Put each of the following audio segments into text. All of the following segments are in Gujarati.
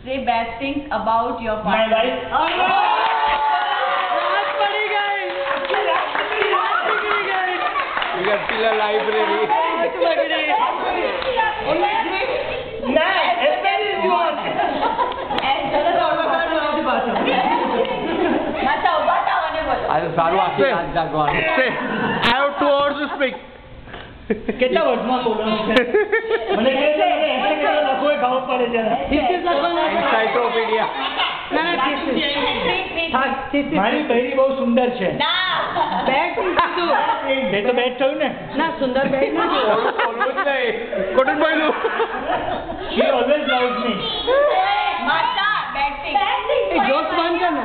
Say bad thing about your partner. My wife. You can fill a library. I have 2 hours to speak. કેટલા વર્ષમાં બોલવાનું છે મને કહે છે મને લખોય ખાવ પડે છે Encyclopedia. મારી બહેરી બહુ સુંદર છે એ તો બેટ થયું ને સુંદર બેટ કોટન બોયલું she always loves me માતા bad thing. જોક્સ બંધ કર ને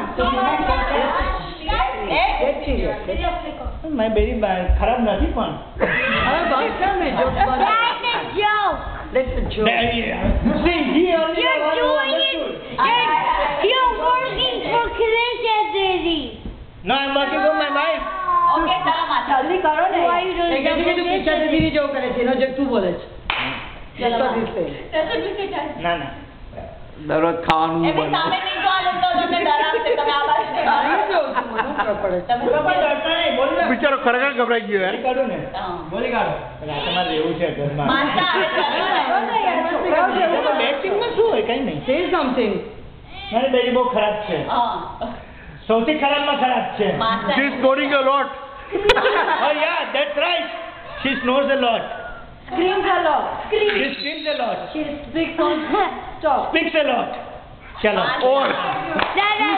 મારી બહેરી ખરાબ નથી પણ હવે બંધ કર ને જોક્સ બંધ That's a joke. See, he only You're working for Krish Daddy. No, I'm working for my wife. Okay, ચલો માતા. જલ્દી કરો ને Why you don't એકદમ do કીધું કિશા દીદી જેવું કરે છે એનો જે તું બોલે છે ચલો That's what he said. ના ના દરરોજ ખાવાનું એમની બનાવું. સામે નહીં ચાલે તો તમને ડરાવશે. તમે આ બાજુ નહીં અહીં ચાલો. જોઉં છું, મને ખબર પડે છે. તમે કોઈ ડરતા નહીં બોલ ને બિચારો ખરેખર ગભરાઈ ગયો બોલી કાઢું ને હા. બોલી કાઢો તમારે રહેવું છે ઘરમાં માતા બેટિંગમાં શું હોય કઈ નહીં Say something. મારી બહેરી બહુ ખરાબ છે હા. સૌથી ખરાબમાં ખરાબ છે માતા She is snoring a lot. Oh yeah, that's right. She snores a lot. Screams a lot. She screams a lot. She speaks on stop. Speaks a lot. Chalo. Or Dada,